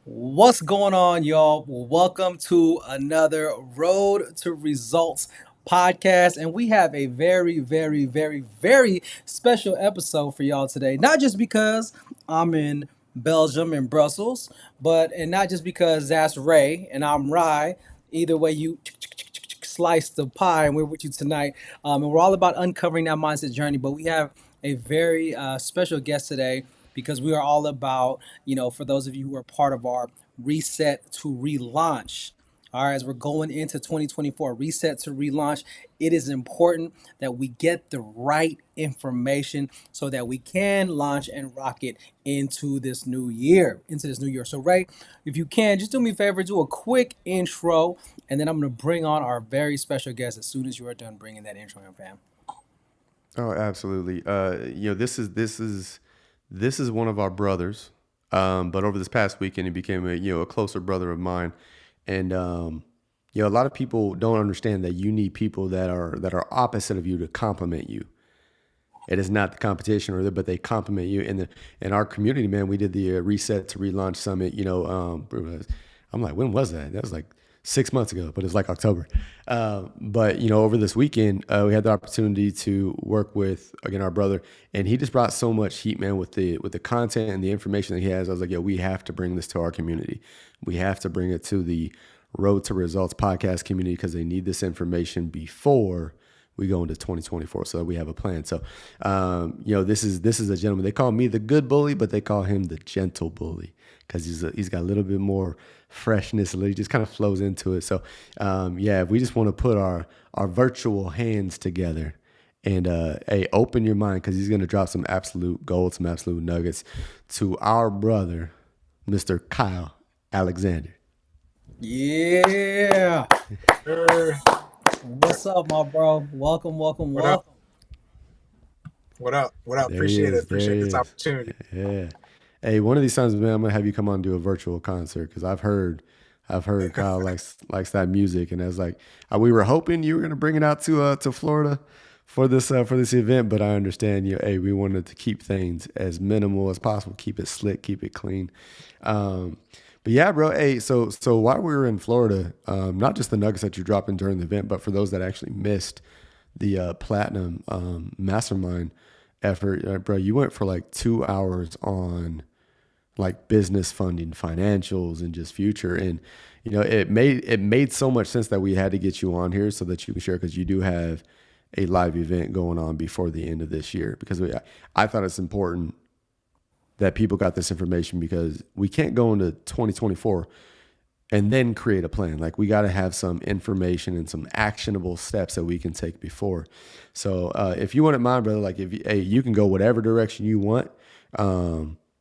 What's going on, y'all? Well, welcome to another Road to Results podcast. And we have a very special episode for y'all today. Not just because I'm in Belgium and Brussels, but and not just because that's Ray and I'm Rye. Either way, you slice the pie, and we're with you tonight. And we're all about uncovering that mindset journey. But we have a very special guest today because we are all about, for those of you who are part of our reset to relaunch. All right, as we're going into 2024, reset to relaunch, it is important that we get the right information so that we can launch and rock it into this new year. So, Ray, if you can, just do me a favor, do a quick intro, and then I'm going to bring on our very special guest as soon as you are done bringing that intro in, fam. Oh, absolutely. This is one of our brothers. But over this past weekend, he became a closer brother of mine, and a lot of people don't understand that you need people that are opposite of you to complement you. It is not the competition, but they complement you. In our community, man, we did the Reset to Relaunch Summit. I'm like, when was that? That was like 6 months ago, but it's like October. But over this weekend, we had the opportunity to work with again our brother, and he just brought so much heat, man, with the content and the information that he has. I was like, we have to bring this to our community. We have to bring it to the Road to Results podcast community because they need this information before we go into 2024, so we have a plan. So this is a gentleman. They call me the good bully, but they call him the gentle bully because he's got a little bit more freshness. He just kind of flows into it. So if we just want to put our virtual hands together and hey, open your mind because he's going to drop some absolute gold, some absolute nuggets to our brother, Mr. Kyle Alexander. Yeah. What's up, my bro? Welcome, welcome, What up? welcome. What up? What up? There he Appreciate it. is. There Appreciate he this is. opportunity. Yeah. Hey, one of these times, man, I'm gonna have you come on and do a virtual concert because I've heard Kyle likes that music, and I was like, we were hoping you were gonna bring it out to Florida for this event, but I understand you. Hey, we wanted to keep things as minimal as possible, keep it slick, keep it clean. Um, but yeah, bro. Hey, so while we were in Florida, not just the nuggets that you're dropping during the event, but for those that actually missed the platinum mastermind effort, bro, you went for like 2 hours on like business funding, financials, and just future. And it made so much sense that we had to get you on here so that you can share because you do have a live event going on before the end of this year. Because I thought it's important that people got this information because we can't go into 2024 and then create a plan. Like we got to have some information and some actionable steps that we can take before. So if you wouldn't mind, brother, like you can go whatever direction you want.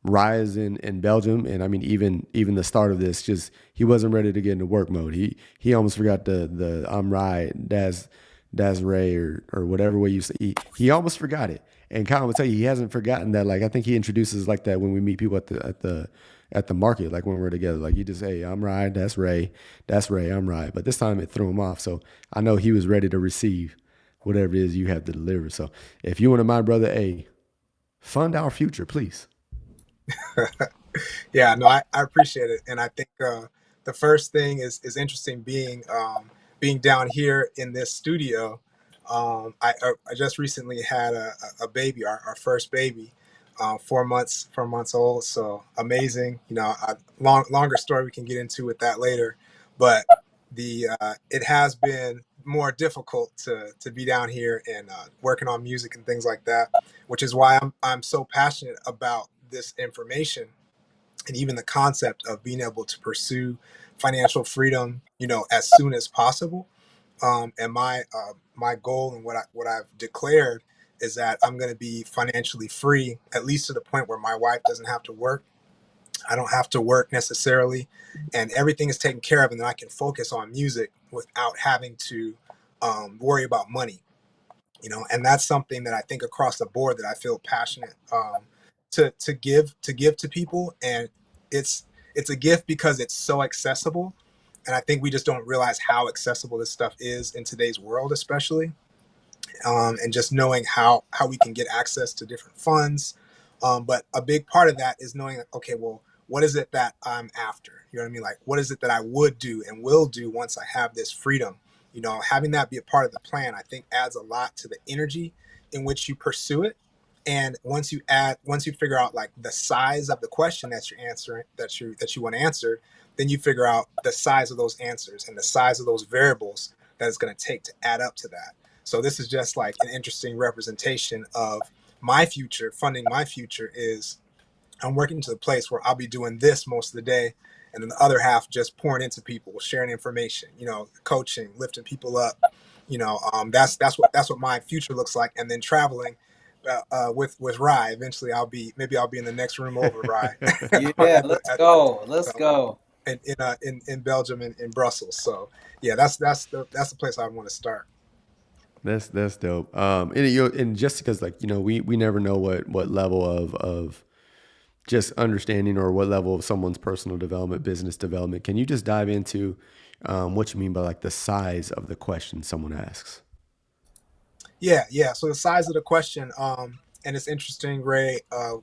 Rise in Belgium, and I mean even the start of this, just he wasn't ready to get into work mode. He almost forgot the I'm right, that's Ray or whatever way you say. He almost forgot it. And Kyle will tell you he hasn't forgotten that. Like I think he introduces like that when we meet people at the market, like when we're together. Like he just, hey, I'm right, that's Ray, I'm right. But this time it threw him off. So I know he was ready to receive whatever it is you have to deliver. So if you want to, my brother, hey, fund our future, please. Yeah, no, I appreciate it, and I think the first thing is interesting being down here in this studio. I just recently had a baby, our first baby, 4 months old. So amazing. Longer story we can get into with that later, but the it has been more difficult to be down here and working on music and things like that, which is why I'm so passionate about this information and even the concept of being able to pursue financial freedom, as soon as possible. And my goal and what I've declared is that I'm going to be financially free, at least to the point where my wife doesn't have to work. I don't have to work necessarily, and everything is taken care of, and then I can focus on music without having to worry about money. And that's something that I think across the board that I feel passionate to give to people, and it's a gift because it's so accessible, and I think we just don't realize how accessible this stuff is in today's world, especially, and just knowing how we can get access to different funds. But a big part of that is knowing, okay, well, what is it that I'm after? You know what I mean? Like, what is it that I would do and will do once I have this freedom? You know, having that be a part of the plan, I think adds a lot to the energy in which you pursue it. And once you figure out like the size of the question that you're answering, that you want to answer, then you figure out the size of those answers and the size of those variables that it's going to take to add up to that. So this is just like an interesting representation of my future. Funding my future is I'm working to the place where I'll be doing this most of the day, and then the other half just pouring into people, sharing information, you know, coaching, lifting people up. You know, that's what my future looks like, and then traveling with Rye. Eventually, I'll be in the next room over Rye Yeah, let's at, go. Let's uh, go. in Belgium and in Brussels. So yeah, that's the place I want to start. That's dope. And just because like we never know what level of just understanding or what level of someone's personal development, business development. Can you just dive into what you mean by like the size of the question someone asks? Yeah. So the size of the question, and it's interesting, Ray.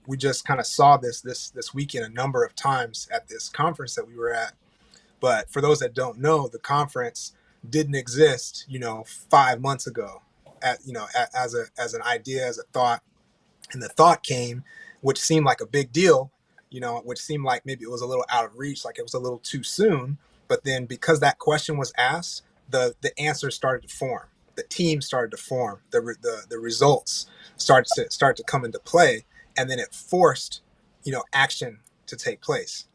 We just kind of saw this weekend a number of times at this conference that we were at. But for those that don't know, the conference didn't exist, 5 months ago, as an idea, as a thought, and the thought came, which seemed like a big deal, which seemed like maybe it was a little out of reach, like it was a little too soon. But then because that question was asked, the answers started to form, the team started to form, the results start to come into play, and then it forced, action to take place.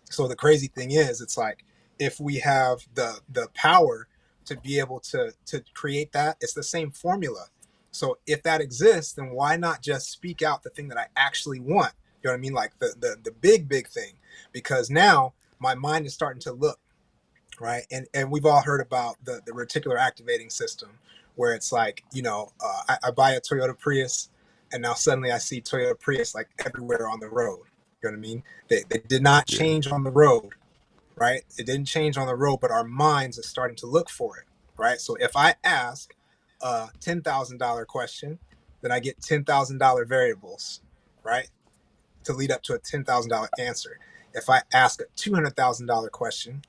So the crazy thing is, it's like if we have the power to be able to create that, it's the same formula. So if that exists, then why not just speak out the thing that I actually want? You know what I mean? Like the big thing. Because now my mind is starting to look, right. And we've all heard about the reticular activating system, where it's like, I buy a Toyota Prius, and now suddenly I see Toyota Prius like everywhere on the road. You know what I mean? They did not Yeah. change on the road, right? It didn't change on the road, but our minds are starting to look for it, right? So if I ask a $10,000 question, then I get $10,000 variables, right? To lead up to a $10,000 answer. If I ask a $200,000 question,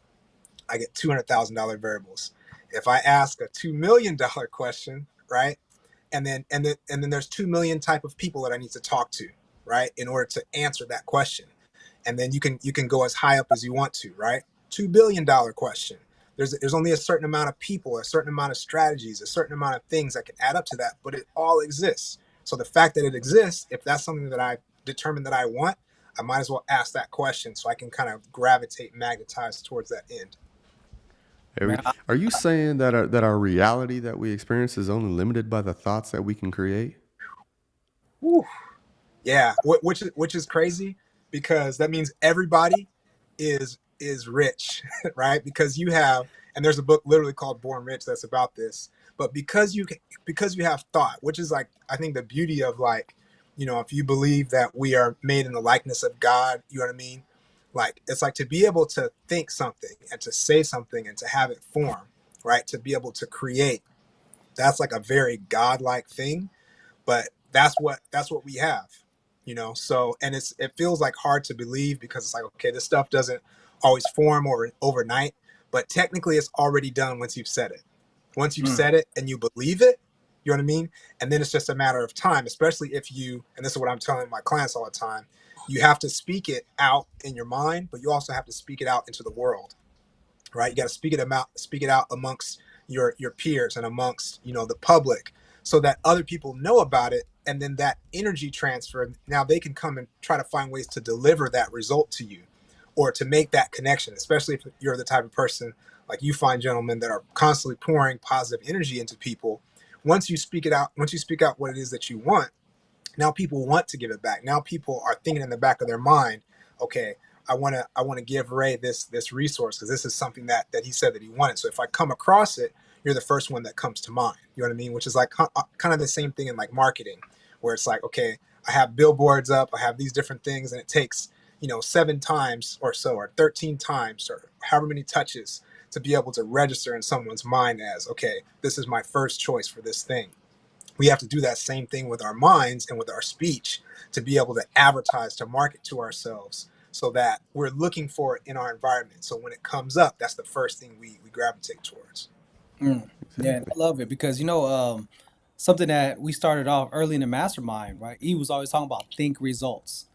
I get $200,000 variables. If I ask a $2 million question, right? And then there's 2 million type of people that I need to talk to, right? In order to answer that question. And then you can go as high up as you want to, right? $2 billion question. There's only a certain amount of people, a certain amount of strategies, a certain amount of things that can add up to that, but it all exists. So the fact that it exists, if that's something that I determine that I want, I might as well ask that question so I can kind of gravitate, magnetize towards that end. Man, Are you saying that our reality that we experience is only limited by the thoughts that we can create? Whew. Yeah, which is crazy, because that means everybody is rich, right? Because you have, and there's a book literally called Born Rich that's about this. But because you have thought, which is like, I think the beauty of, like, if you believe that we are made in the likeness of God, you know what I mean? Like, it's like to be able to think something and to say something and to have it form, right? To be able to create, that's like a very godlike thing. But that's what we have, so, and it feels like hard to believe, because it's like, okay, this stuff doesn't always form overnight, but technically it's already done once you've said it. Once you've mm, said it and you believe it, you know what I mean? And then it's just a matter of time, especially if you, and this is what I'm telling my clients all the time, you have to speak it out in your mind, but you also have to speak it out into the world, right? You got to speak it out amongst your peers and amongst, the public, so that other people know about it. And then that energy transfer, now they can come and try to find ways to deliver that result to you, or to make that connection, especially if you're the type of person, like you find gentlemen that are constantly pouring positive energy into people. Once you speak out what it is that you want, now people want to give it back. Now people are thinking in the back of their mind, okay, I want to give Ray this resource, because this is something that he said that he wanted. So if I come across it, you're the first one that comes to mind. You know what I mean? Which is like kind of the same thing in like marketing, where it's like, okay, I have billboards up, I have these different things, and it takes, 7 times or so, or 13 times, or however many touches, to be able to register in someone's mind as, okay, this is my first choice for this thing. We have to do that same thing with our minds and with our speech, to be able to advertise, to market to ourselves, so that we're looking for it in our environment. So when it comes up, that's the first thing we gravitate towards. Mm. Yeah, and Exactly. I love it because something that we started off early in the mastermind, right? He was always talking about think results,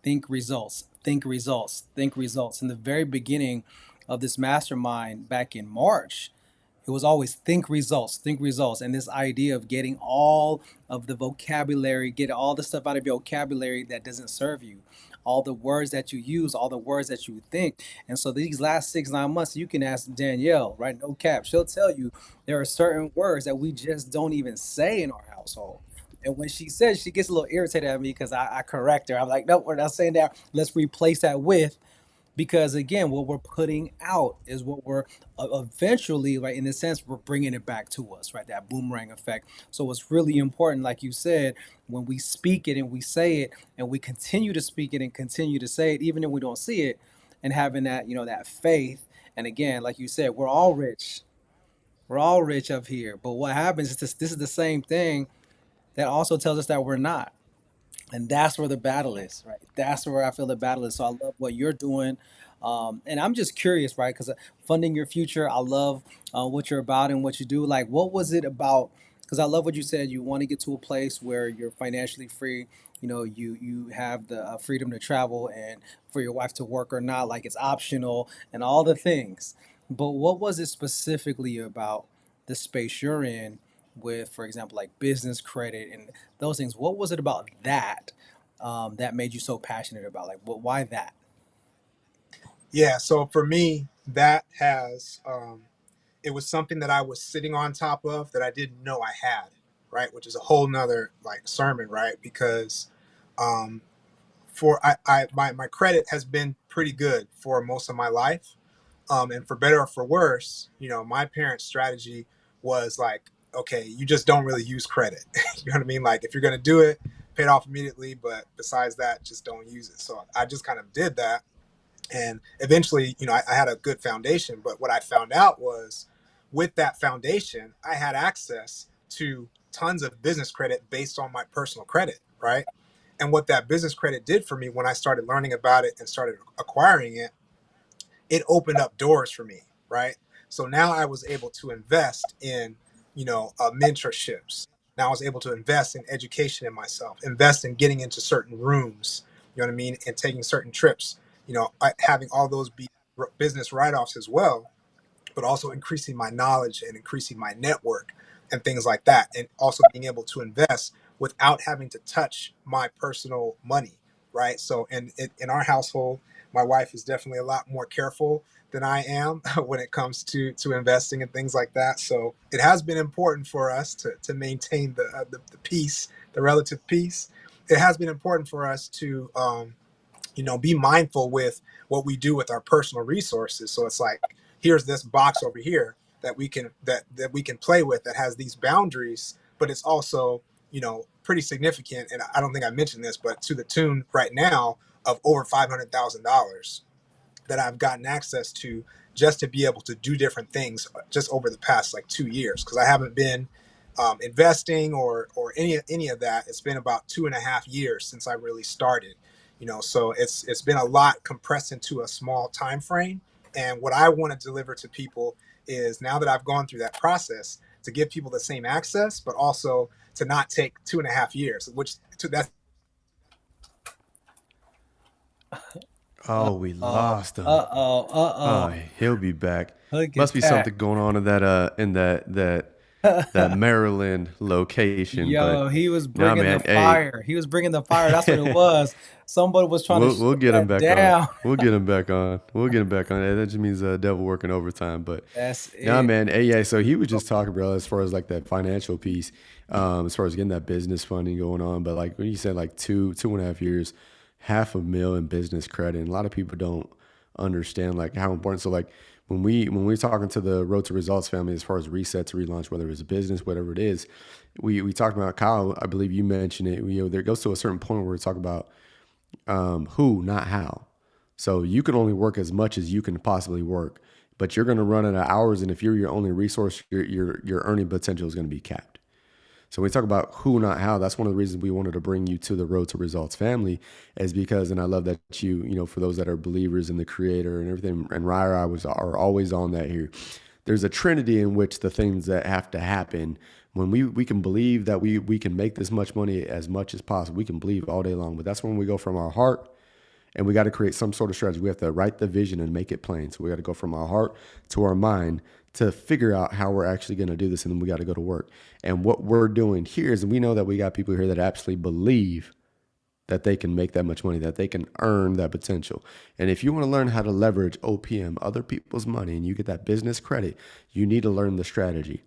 think results, think results, think results. In the very beginning of this mastermind back in March, it was always think results, and this idea of getting all of the vocabulary, get all the stuff out of your vocabulary that doesn't serve you, all the words that you use, all the words that you think. And so these last 6 9 months, you can ask Danielle, right? No cap, she'll tell you there are certain words that we just don't even say in our household. And when she says, she gets a little irritated at me because I correct her. I'm like, no, we're not saying that. Let's replace that with, because again, what we're putting out is what we're eventually, right, in a sense, we're bringing it back to us, right, that boomerang effect. So it's really important, like you said, when we speak it and we say it and we continue to speak it and continue to say it even if we don't see it, and having that, that faith. And again, like you said, we're all rich up here, but what happens is this is the same thing that also tells us that we're not. And that's where the battle is, right? That's where I feel the battle is. So I love what you're doing. And I'm just curious, right? Because funding your future, I love what you're about and what you do. Like, what was it about? Because I love what you said. You want to get to a place where you're financially free. You have the freedom to travel and for your wife to work or not, like it's optional and all the things. But what was it specifically about the space you're in with, for example, like business credit and those things? What was it about that that made you so passionate about? Like, why that? Yeah, so for me, that has it was something that I was sitting on top of that I didn't know I had, right? Which is a whole nother like sermon, right? Because um, for my credit has been pretty good for most of my life, and for better or for worse, my parents' strategy was like, okay, you just don't really use credit. You know what I mean? Like if you're gonna do it, pay it off immediately, but besides that, just don't use it. So I just kind of did that, and eventually, I had a good foundation. But what I found out was, with that foundation, I had access to tons of business credit based on my personal credit, right? And what that business credit did for me when I started learning about it and started acquiring it, it opened up doors for me, right? So now I was able to invest in, mentorships. Now I was able to invest in education in myself, invest in getting into certain rooms, you know what I mean, and taking certain trips. Having all those be business write-offs as well, but also increasing my knowledge and increasing my network and things like that. And also being able to invest without having to touch my personal money, right? So in our household, my wife is definitely a lot more careful than I am when it comes to investing and things like that. So it has been important for us to maintain the peace, the relative peace. It has been important for us to be mindful with what we do with our personal resources. So it's like, here's this box over here that we can play with that has these boundaries, but it's also, pretty significant. And I don't think I mentioned this, but to the tune right now of over $500,000 that I've gotten access to, just to be able to do different things just over the past like 2 years. Because I haven't been investing or any of that. It's been about 2.5 years since I really started. So it's been a lot compressed into a small time frame. And what I want to deliver to people is, now that I've gone through that process, to give people the same access, but also to not take 2.5 years, that's Oh, we Oh, lost him. Oh, uh he'll be back. oh. Look Must at be that. something going on in that Maryland location. Yo, But he was nah, bringing the man. Hey, fire. He was bringing the fire. That's what it was. Somebody was trying to we'll shut get him that back on. down. We'll get him back on. We'll get him back on. Hey, that just means devil working overtime. But That's nah, it. man. Hey, yeah. So he was just talking, bro, as far as like that financial piece, as far as getting that business funding going on. But like when you said like 2.5 years, 500,000 in business credit, and a lot of people don't understand like how important. So like when we're talking to the Road to Results family as far as reset to relaunch, whether it's a business, whatever it is, we talked about Kyle. I believe you mentioned it. There goes to a certain point where we talk about who, not how. So you can only work as much as you can possibly work, but you're going to run out of hours, and if you're your only resource, your earning potential is going to be capped. So when we talk about who, not how, that's one of the reasons we wanted to bring you to the Road to Results family, is because, and I love that for those that are believers in the Creator and everything, and Ryra, are always on that here. There's a trinity in which the things that have to happen when we can believe that we can make this much money as much as possible. We can believe all day long, but that's when we go from our heart, and we got to create some sort of strategy. We have to write the vision and make it plain. So we got to go from our heart to our mind to figure out how we're actually going to do this, and then we got to go to work. And what we're doing here is, we know that we got people here that absolutely believe that they can make that much money, that they can earn that potential. And if you want to learn how to leverage OPM, other people's money, and you get that business credit, you need to learn the strategy.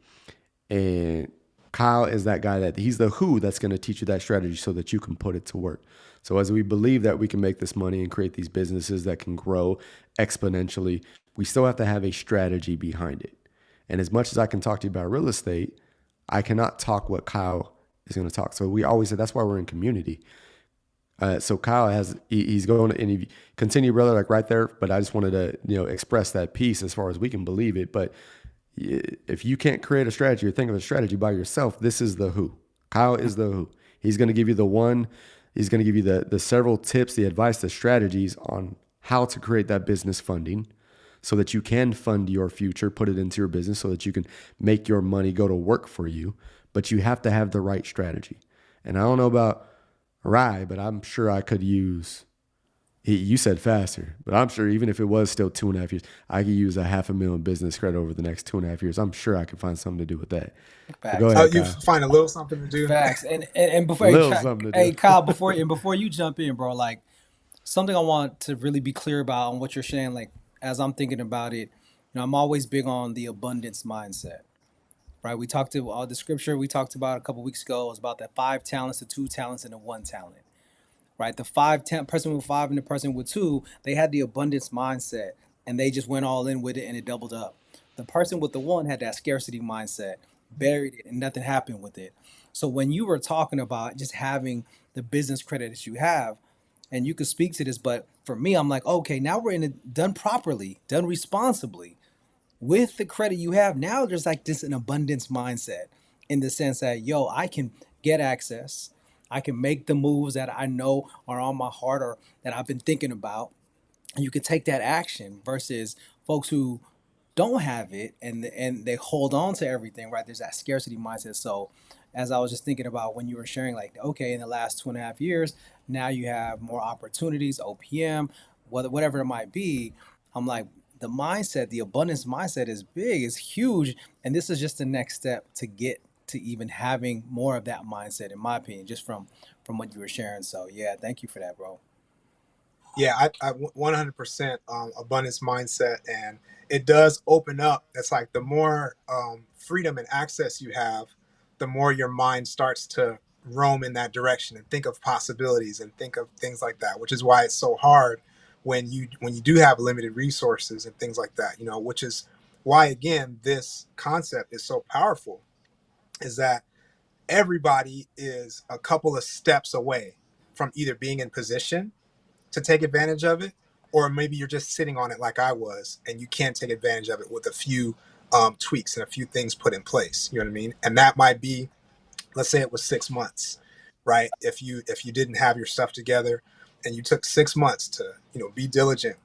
And Kyle is that guy, that he's the who that's going to teach you that strategy so that you can put it to work. So as we believe that we can make this money and create these businesses that can grow exponentially, we still have to have a strategy behind it. And as much as I can talk to you about real estate, I cannot talk what Kyle is going to talk. So we always say that's why we're in community. So Kyle he's going to, and he continue, brother, like right there. But I just wanted to, express that piece as far as we can believe it. But if you can't create a strategy or think of a strategy by yourself, this is the who. Kyle is the who. He's going to give you the one. He's going to give you the several tips, the advice, the strategies on how to create that business funding so that you can fund your future, put it into your business so that you can make your money go to work for you. But you have to have the right strategy. And I don't know about Rye, but I'm sure I could use, you said faster, but I'm sure even if it was still 2.5 years, I could use a $500,000 business credit over the next 2.5 years. I'm sure I could find something to do with that. Go ahead, You Kyle. find a little something to do. Facts. And before, Little something to hey do. Kyle, before you jump in, bro, like something I want to really be clear about on what you're saying, like as I'm thinking about it, I'm always big on the abundance mindset. Right? We talked to the scripture we talked about a couple weeks ago was about that 5 talents, the 2 talents, and the 1 talent. Right? The person with 5 and the person with 2, they had the abundance mindset and they just went all in with it and it doubled up. The person with the 1 had that scarcity mindset, buried it, and nothing happened with it. So when you were talking about just having the business credit that you have, and you could speak to this, but for me, I'm like, okay, now we're in it done properly, done responsibly with the credit you have. Now there's like this an abundance mindset in the sense that, yo, I can get access. I can make the moves that I know are on my heart or that I've been thinking about. And you can take that action versus folks who don't have it and they hold on to everything, right? There's that scarcity mindset. So as I was just thinking about when you were sharing, like, okay, in the last 2.5 years, now you have more opportunities, OPM, whatever it might be. I'm like, the mindset, the abundance mindset is big, is huge. And this is just the next step to get to even having more of that mindset, in my opinion, just from what you were sharing. So yeah, thank you for that, bro. Yeah, I 100% abundance mindset, and it does open up. It's like the more freedom and access you have, the more your mind starts to roam in that direction and think of possibilities and think of things like that. Which is why it's so hard when you do have limited resources and things like that. Which is why, again, this concept is so powerful. Is that everybody is a couple of steps away from either being in position to take advantage of it, or maybe you're just sitting on it like I was, and you can't take advantage of it with a few tweaks and a few things put in place. You know what I mean? And that might be, let's say it was 6 months, right? If you didn't have your stuff together, and you took 6 months to be diligent,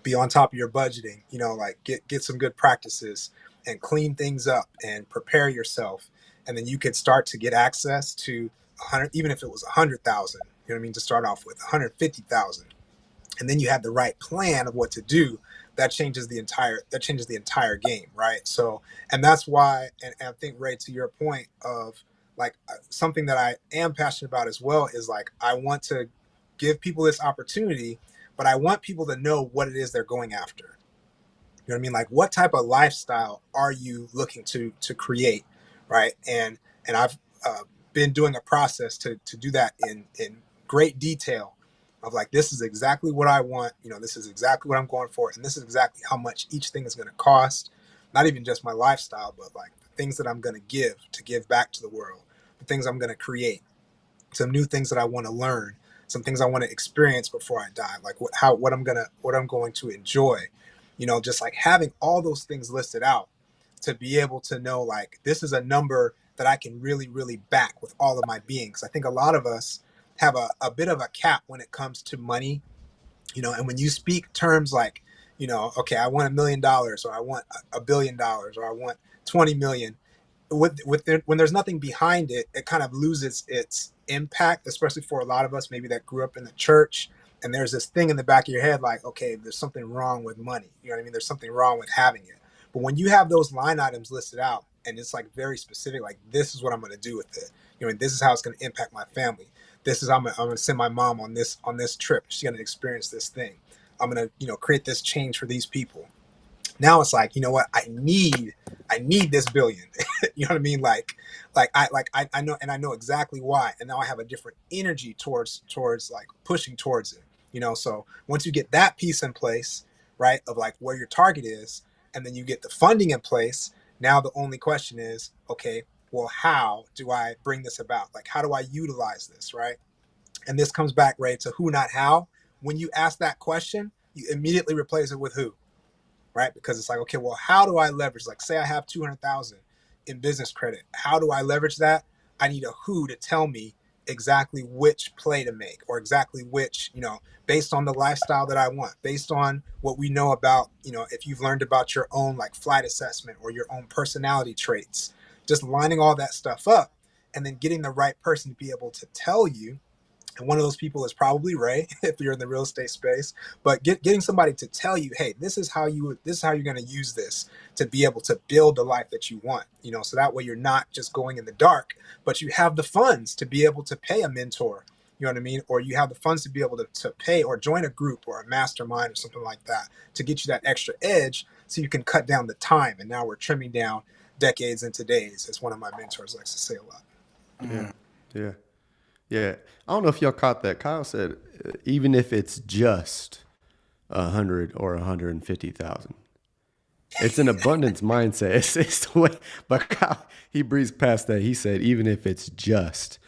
be on top of your budgeting, like get some good practices and clean things up and prepare yourself, and then you could start to get access to 100, even if it was 100,000. You know what I mean? To start off with 150,000, and then you have the right plan of what to do. That changes the entire game, right? So, and that's why, and I think, Ray, to your point of like something that I am passionate about as well is like I want to give people this opportunity, but I want people to know what it is they're going after. You know what I mean? Like, what type of lifestyle are you looking to create, right? And I've been doing a process to do that in great detail of like, this is exactly what I want. This is exactly what I'm going for, and this is exactly how much each thing is going to cost. Not even just my lifestyle, but like the things that I'm going to give back to the world, the things I'm going to create, some new things that I want to learn, some things I want to experience before I die, like what I'm going to enjoy. Just like having all those things listed out to be able to know, like, this is a number that I can really, really back with all of my being. 'Cause I think a lot of us have a bit of a cap when it comes to money, and when you speak terms like, okay, I want $1 million, or I want $1 billion, or I want 20 million, when there's nothing behind it, it kind of loses its impact, especially for a lot of us maybe that grew up in the church. And there's this thing in the back of your head like, okay, there's something wrong with money. You know what I mean? There's something wrong with having it. But when you have those line items listed out and it's like very specific, like this is what I'm going to do with it. This is how it's going to impact my family. This is how I'm going to send my mom on this trip. She's going to experience this thing. I'm going to create this change for these people. Now it's like, you know what? I need this billion. You know what I mean? I know, and I know exactly why. And now I have a different energy towards like pushing towards it. So once you get that piece in place, right, of like where your target is, and then you get the funding in place, now the only question is, okay, well, how do I bring this about? Like, how do I utilize this, right? And this comes back, right, to who, not how. When you ask that question, you immediately replace it with who. Right? Because it's like, okay, well, how do I leverage? Like, say I have 200,000 in business credit. How do I leverage that? I need a who to tell me exactly which play to make, or exactly which, based on the lifestyle that I want, based on what we know about, if you've learned about your own like flight assessment or your own personality traits, just lining all that stuff up and then getting the right person to be able to tell you. And one of those people is probably Ray, if you're in the real estate space. But getting somebody to tell you, hey, this is how you're going to use this to be able to build the life that you want. So that way you're not just going in the dark, but you have the funds to be able to pay a mentor. You know what I mean? Or you have the funds to be able to pay or join a group or a mastermind or something like that to get you that extra edge, so you can cut down the time. And now we're trimming down decades into days, as one of my mentors likes to say a lot. Yeah. Yeah. Yeah, I don't know if y'all caught that. Kyle said, even if it's just 100 or 150,000, it's an abundance mindset. It's the way. But Kyle, he breezed past that. He said, even if it's just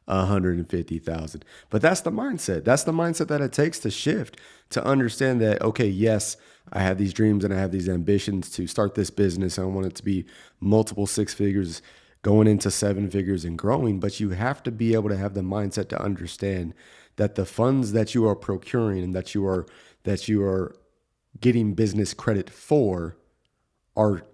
150,000, but that's the mindset. That's the mindset that it takes to shift, to understand that, okay, yes, I have these dreams and I have these ambitions to start this business. I want it to be multiple six figures, going into seven figures and growing, but you have to be able to have the mindset to understand that the funds that you are procuring and that you are getting business credit for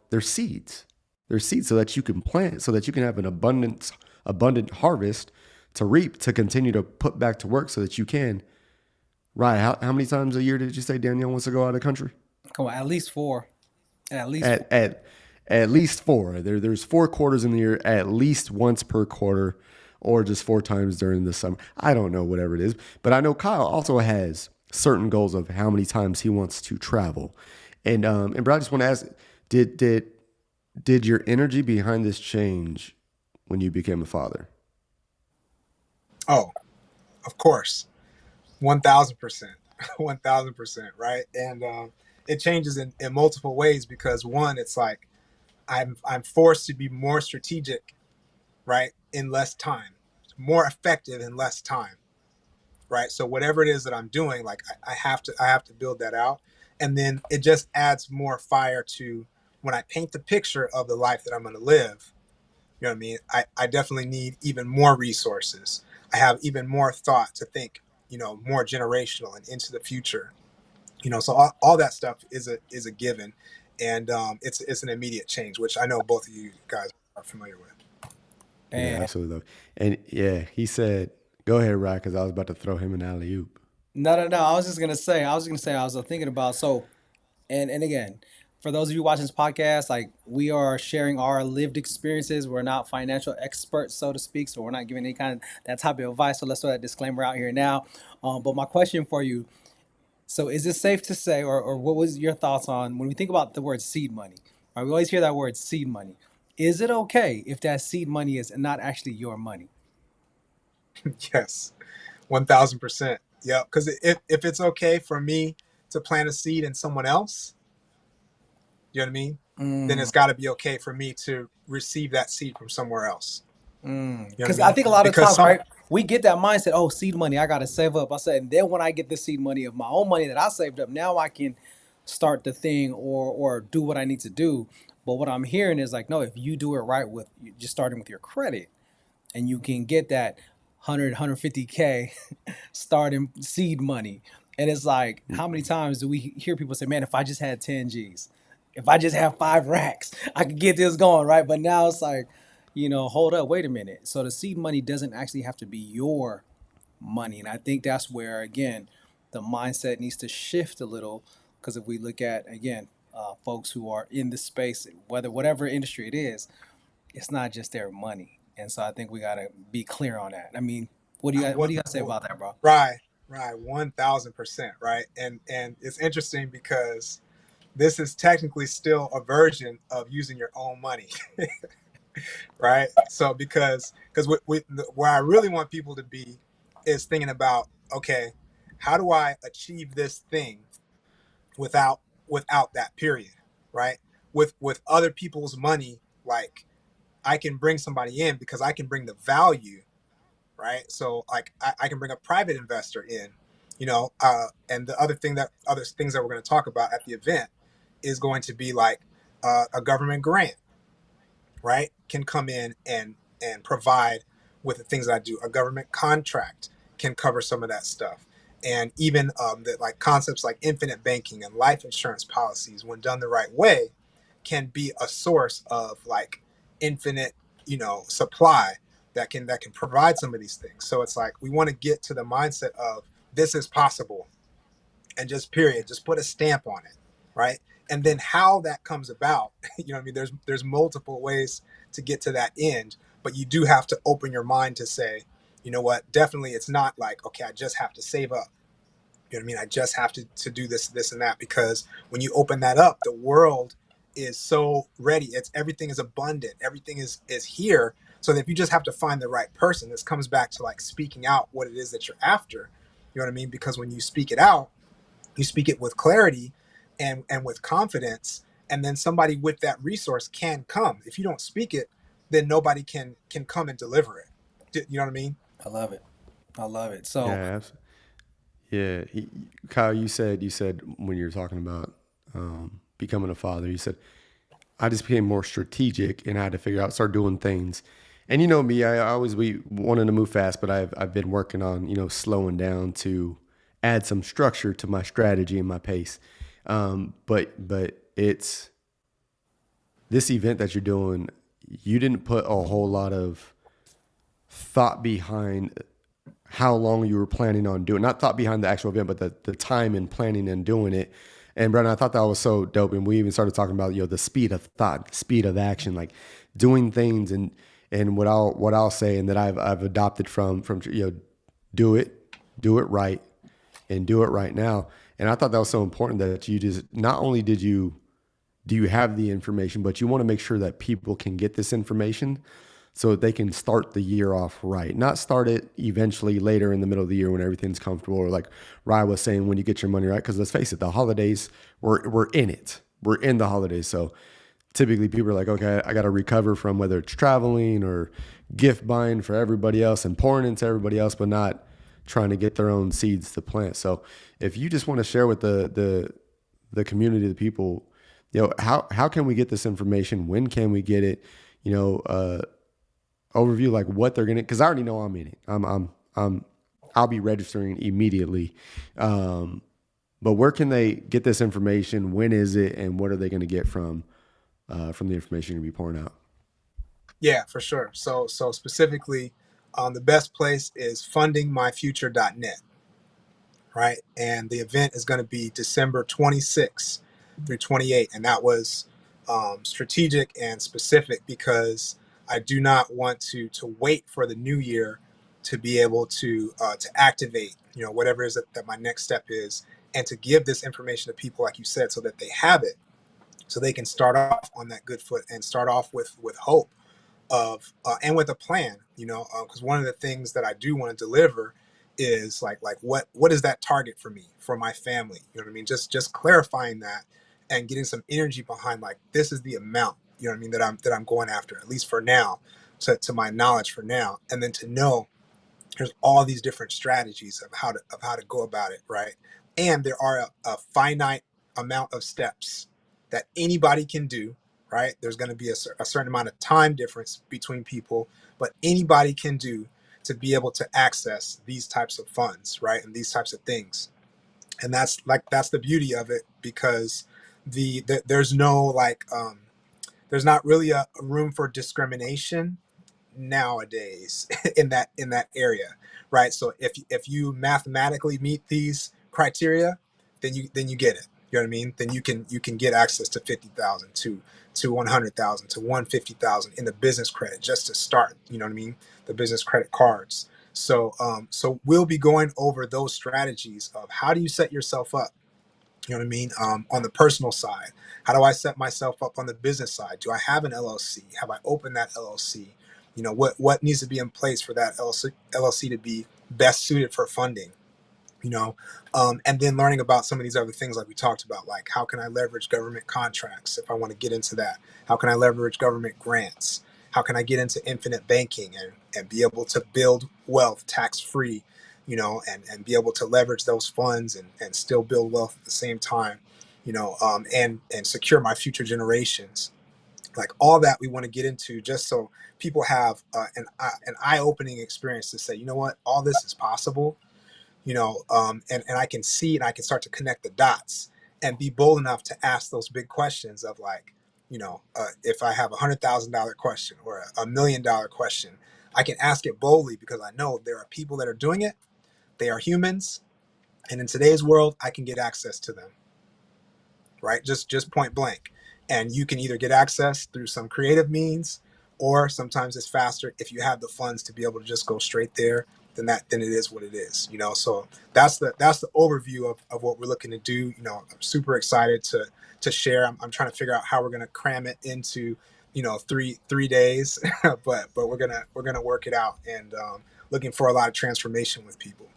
they're seeds. They're seeds so that you can plant, so that you can have an abundant harvest to reap, to continue to put back to work so that you can. Right. How many times a year did you say Danielle wants to go out of the country? Come on, at least four. At least four. There's 4 quarters in the year, at least once per quarter, or just 4 times during the summer. I don't know, whatever it is. But I know Kyle also has certain goals of how many times he wants to travel. And bro, I just want to ask, did your energy behind this change when you became a father? Oh, of course. 1,000%. 1,000%, right? And it changes in multiple ways, because one, it's like I'm forced to be more strategic, right, in less time, more effective in less time, right? So whatever it is that I'm doing, like I have to build that out, and then it just adds more fire to when I paint the picture of the life that I'm going to live. You know what I mean? I definitely need even more resources. I have even more thought to think, more generational and into the future. So all that stuff is a given, and it's an immediate change, which I know both of you guys are familiar with. Yeah, And absolutely. And yeah, he said, go ahead, Rod, because I was about to throw him an alley oop. no, no, no. I was thinking about, so, and again, for those of you watching this podcast, like, we are sharing our lived experiences. We're not financial experts, so to speak, so we're not giving any kind of that type of advice. So let's throw that disclaimer out here now. But my question for you: so, is it safe to say, or what was your thoughts on when we think about the word seed money? Right, we always hear that word seed money. Is it okay if that seed money is not actually your money? Yes, 1,000%. Yeah, because if it's okay for me to plant a seed in someone else, you know what I mean? Then it's got to be okay for me to receive that seed from somewhere else. You know what I Because I mean? think a lot of Because times, right, we get that mindset, oh, seed money, I got to save up. I said, and then when I get the seed money of my own money that I saved up, now I can start the thing or do what I need to do. But what I'm hearing is like, no, if you do it right with just starting with your credit, and you can get that 150K starting seed money. And it's like, how many times do we hear people say, man, if I just had 10 G's, if I just have 5 racks, I could get this going, right? But now it's like, hold up, wait a minute. So the seed money doesn't actually have to be your money. And I think that's where, again, the mindset needs to shift a little. Because if we look at, again, folks who are in the space, whatever industry it is, it's not just their money. And so I think we gotta be clear on that. I mean, what What, do you guys say about that, bro? right, right, 1000%, right. And it's interesting because this is technically still a version of using your own money, right? So because where I really want people to be is thinking about, okay, how do I achieve this thing without without that period, right? With other people's money, like I can bring somebody in because I can bring the value, right? So like I can bring a private investor in, and the other things that we're going to talk about at the event is going to be like a government grant, right? Can come in and provide with the things that I do. A government contract can cover some of that stuff, and even that like concepts like infinite banking and life insurance policies, when done the right way, can be a source of like infinite, supply that can provide some of these things. So it's like we want to get to the mindset of this is possible, and just period, just put a stamp on it, right? And then how that comes about, I mean, there's multiple ways to get to that end, but you do have to open your mind to say, you know what, definitely it's not like, okay, I just have to save up. You know what I mean? I just have to do this and that, because when you open that up, the world is so ready. It's everything is abundant. Everything is here. So that if you just have to find the right person, this comes back to like speaking out what it is that you're after. You know what I mean? Because when you speak it out, you speak it with clarity and with confidence, and then somebody with that resource can come. If you don't speak it, then nobody can come and deliver it. You know what I mean? I love it. I love it. Yeah, So yeah. Kyle, you said when you were talking about becoming a father, you said I just became more strategic and I had to figure out, start doing things. And you know me, I always be wanting to move fast, but I've been working on slowing down to add some structure to my strategy and my pace. But it's this event that you're doing. You didn't put a whole lot of thought behind how long you were planning on doing, not thought behind the actual event, but the time and planning and doing it. And Brennan, I thought that was so dope. And we even started talking about, the speed of thought, the speed of action, like doing things. And what I'll say, and that I've adopted from, do it right, and do it right now. And I thought that was so important that you just, not only do you have the information, but you want to make sure that people can get this information so that they can start the year off right. Not start it eventually later in the middle of the year when everything's comfortable, or like Rye was saying, when you get your money right. Because let's face it, the holidays, we're in it. We're in the holidays. So typically people are like, okay, I got to recover from whether it's traveling or gift buying for everybody else and pouring into everybody else, but not trying to get their own seeds to plant. So if you just want to share with the community, the people, how can we get this information? When can we get it? Overview, like what they're gonna, because I already know I'm in it. I'll be registering immediately. But where can they get this information? When is it, and what are they going to get from the information you're gonna be pouring out? Yeah, for sure. So specifically, the best place is fundingmyfuture.net, right? And the event is going to be December 26th through 28th, and that was strategic and specific because I do not want to wait for the new year to be able to activate, whatever it is that my next step is, and to give this information to people, like you said, so that they have it, so they can start off on that good foot and start off with hope of and with a plan, because one of the things that I do want to deliver is like what is that target for me, for my family, you know what I mean, just clarifying that and getting some energy behind, like, this is the amount, you know what I mean, that I'm going after, at least for now, to my knowledge for now, and then to know there's all these different strategies of how to go about it, right? And there are a finite amount of steps that anybody can do, right? There's going to be a certain amount of time difference between people, but anybody can do to be able to access these types of funds, right? And these types of things. And that's the beauty of it, because there's no there's not really a room for discrimination nowadays in that area, right? So if you mathematically meet these criteria, then you get it. You know what I mean? Then you can get access to 50,000, to 100,000, to 150,000 in the business credit just to start. You know what I mean? The business credit cards. So we'll be going over those strategies of how do you set yourself up, you know what I mean? On the personal side, how do I set myself up on the business side? Do I have an LLC? Have I opened that LLC? You know, what needs to be in place for that LLC to be best suited for funding? You know, and then learning about some of these other things like we talked about, like how can I leverage government contracts if I want to get into that? How can I leverage government grants? How can I get into infinite banking and be able to build wealth tax free, you know, and be able to leverage those funds and still build wealth at the same time, you know, and secure my future generations. Like all that we want to get into, just so people have an eye-opening experience to say, you know what, all this is possible, you know, and I can see and I can start to connect the dots and be bold enough to ask those big questions of like, you know, if I have $100,000 question or $1 million question, I can ask it boldly because I know there are people that are doing it. They are humans, and in today's world, I can get access to them, right? Just point blank. And you can either get access through some creative means, or sometimes it's faster if you have the funds to be able to just go straight there. Then it is what it is, you know. So that's the overview of what we're looking to do. You know, I'm super excited to share. I'm trying to figure out how we're gonna cram it into, you know, three days, but we're gonna work it out, and looking for a lot of transformation with people.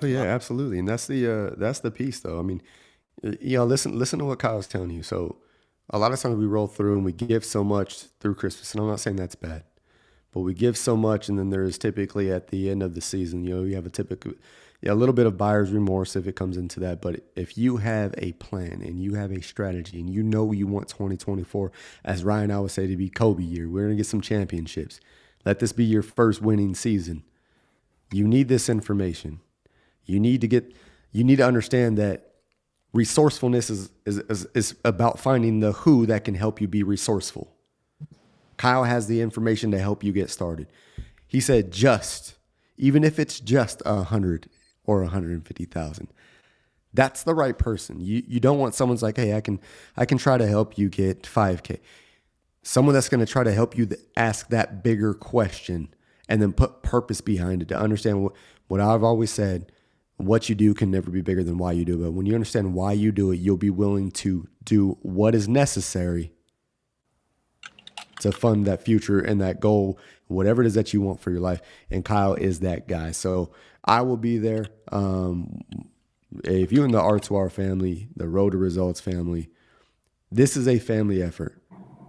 Oh yeah, absolutely, and that's the piece though. I mean, you know, listen to what Kyle's telling you. So a lot of times we roll through and we give so much through Christmas, and I'm not saying that's bad, but we give so much, and then there is typically at the end of the season, you know, you have a typical, yeah, a little bit of buyer's remorse if it comes into that. But if you have a plan and you have a strategy and you know you want 2024, as Ryan I would say, to be Kobe year, we're gonna get some championships. Let this be your first winning season. You need this information. You need to get. You need to understand that resourcefulness is about finding the who that can help you be resourceful. Kyle has the information to help you get started. He said even if it's just 100 or 150,000, that's the right person. You don't want someone's like, hey, I can try to help you get 5K. Someone that's going to try to help you ask that bigger question and then put purpose behind it to understand what I've always said. What you do can never be bigger than why you do it. But when you understand why you do it, you'll be willing to do what is necessary to fund that future and that goal, whatever it is that you want for your life. And Kyle is that guy. So I will be there. If you're in the R2R family, the Road to Results family, this is a family effort.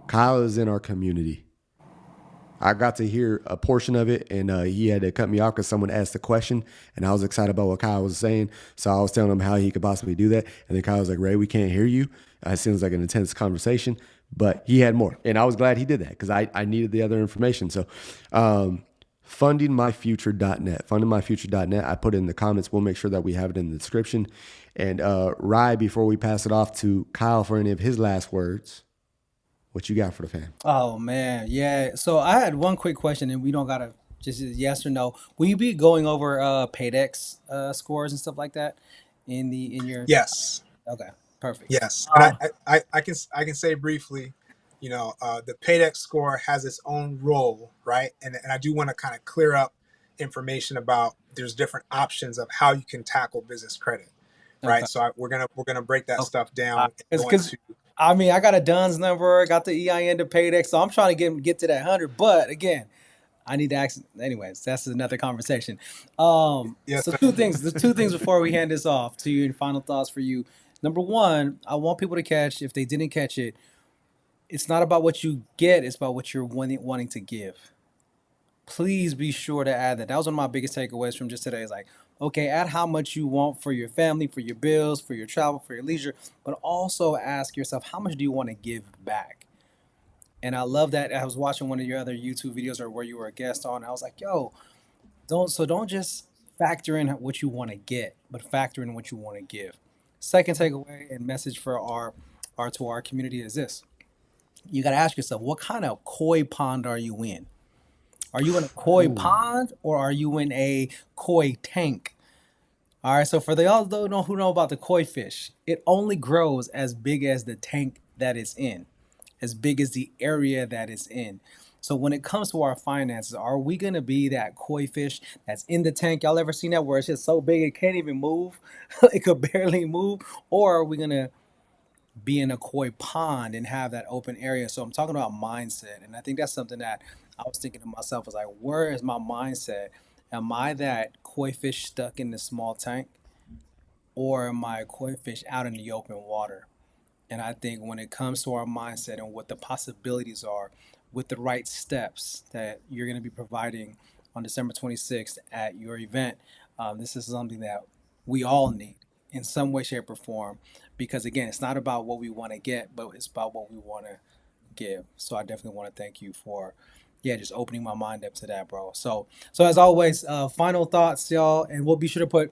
Kyle is in our community. I got to hear a portion of it, and he had to cut me off because someone asked a question, and I was excited about what Kyle was saying. So I was telling him how he could possibly do that. And then Kyle was like, Ray, we can't hear you. It seems like an intense conversation, but he had more. And I was glad he did that because I needed the other information. So fundingmyfuture.net, I put it in the comments. We'll make sure that we have it in the description. And Rai, before we pass it off to Kyle for any of his last words, what you got for the fam? Oh man, yeah. So I had one quick question, and we don't gotta just yes or no. Will you be going over Paydex scores and stuff like that in your? Yes. Okay, perfect. Yes, and Um, I can say briefly, you know, the Paydex score has its own role, right? And I do want to kind of clear up information about there's different options of how you can tackle business credit, okay. right? So we're gonna break that Okay. stuff down and It's go because into. I mean I got a Duns number, got the EIN to Paydex, so I'm trying to get to that 100. But again, I need to ask. Anyways, that's another conversation. Yes, So sir. two things. The two things before we hand this off to you and final thoughts for you. Number one, I want people to catch. If they didn't catch it, it's not about what you get. It's about what you're wanting to give. Please be sure to add that. That was one of my biggest takeaways from just today. Is like, Okay, add how much you want for your family, for your bills, for your travel, for your leisure, but also ask yourself, how much do you want to give back? And I love that. I was watching one of your other YouTube videos or where you were a guest on. I was like, yo, don't just factor in what you want to get, but factor in what you want to give. Second takeaway and message for our to our community is this. You got to ask yourself, what kind of koi pond are you in? Are you in a koi Ooh. pond or are you in a koi tank? All right, so for the y'all don't know who know about the koi fish, it only grows as big as the tank that it's in, as big as the area that it's in. So when it comes to our finances, are we gonna be that koi fish that's in the tank? Y'all ever seen that where it's just so big it can't even move? It could barely move, or are we gonna be in a koi pond and have that open area? So I'm talking about mindset, and I think that's something that I was thinking to myself was like, where is my mindset? Am I that koi fish stuck in the small tank, or am I a koi fish out in the open water? And I think when it comes to our mindset and what the possibilities are with the right steps that you're going to be providing on December 26th at your event, this is something that we all need in some way, shape, or form. Because again, it's not about what we want to get, but it's about what we want to give. So I definitely want to thank you for, yeah, just opening my mind up to that, bro. So as always, final thoughts, y'all, and we'll be sure to put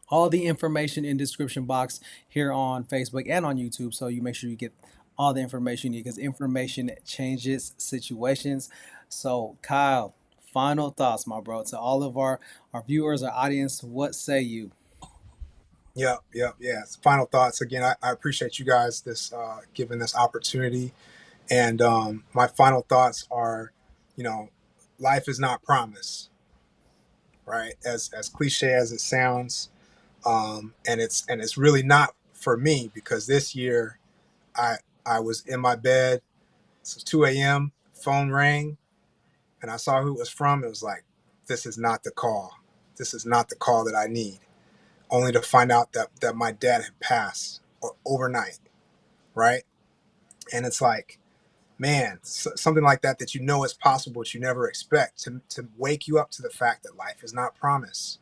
all the information in description box here on Facebook and on YouTube. So you make sure you get all the information you need because information changes situations. So Kyle, final thoughts, my bro, to all of our viewers, our audience. What say you? Yeah. Final thoughts. Again, I appreciate you guys this giving this opportunity. And my final thoughts are, you know, life is not promised, right? As cliche as it sounds, and it's really not for me because this year I I was in my bed. It's 2 a.m. Phone rang, and I saw who it was from. It was like, this is not the call. This is not the call that I need. Only to find out that my dad had passed overnight, right? And it's like, man, something like that you know is possible, but you never expect to wake you up to the fact that life is not promised,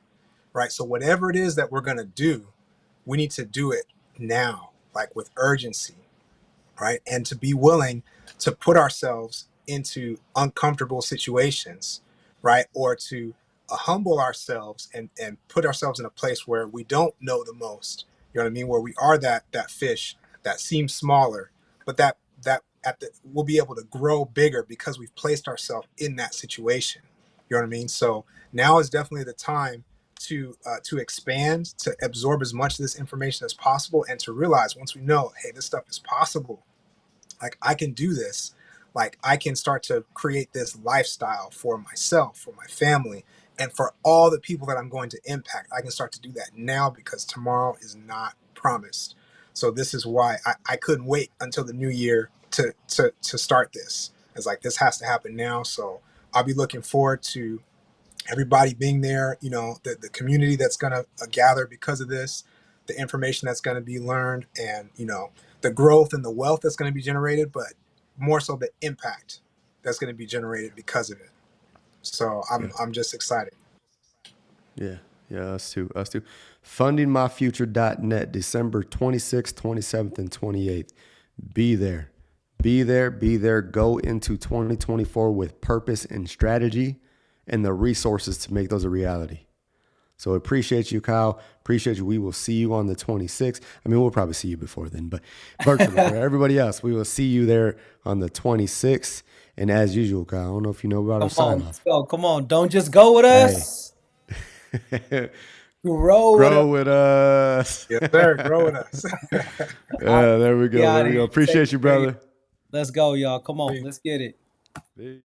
right? So whatever it is that we're gonna do, we need to do it now, like with urgency, right? And to be willing to put ourselves into uncomfortable situations, right? Or to humble ourselves and put ourselves in a place where we don't know the most. You know what I mean? Where we are that fish that seems smaller, but that at the we'll be able to grow bigger because we've placed ourselves in that situation. You know what I mean? So now is definitely the time to expand, to absorb as much of this information as possible, and to realize once we know, hey, this stuff is possible, like I can do this, like I can start to create this lifestyle for myself, for my family, and for all the people that I'm going to impact. I can start to do that now because tomorrow is not promised. So this is why I couldn't wait until the new year to start this. It's like this has to happen now. So I'll be looking forward to everybody being there, the community that's going to gather because of this, the information that's going to be learned, and the growth and the wealth that's going to be generated, but more so the impact that's going to be generated because of it. So Yeah. I'm just excited. Yeah. Yeah. Us too. Us too. Fundingmyfuture.net, December 26th, 27th, and 28th. Be there. Be there. Be there. Go into 2024 with purpose and strategy and the resources to make those a reality. So appreciate you, Kyle. Appreciate you. We will see you on the 26th. I mean, we'll probably see you before then, but virtually for everybody else, we will see you there on the 26th. And as usual, Kyle, I don't know if you know about our Come on, sign let's off. go. Come on, don't just go with Hey, us. Grow with us. grow with us. Yes, sir. Grow with us. All right, There we get go. out There of we go. here. Take Appreciate you, care. brother. Let's go, y'all. Come on, Peace. let's get it. Peace.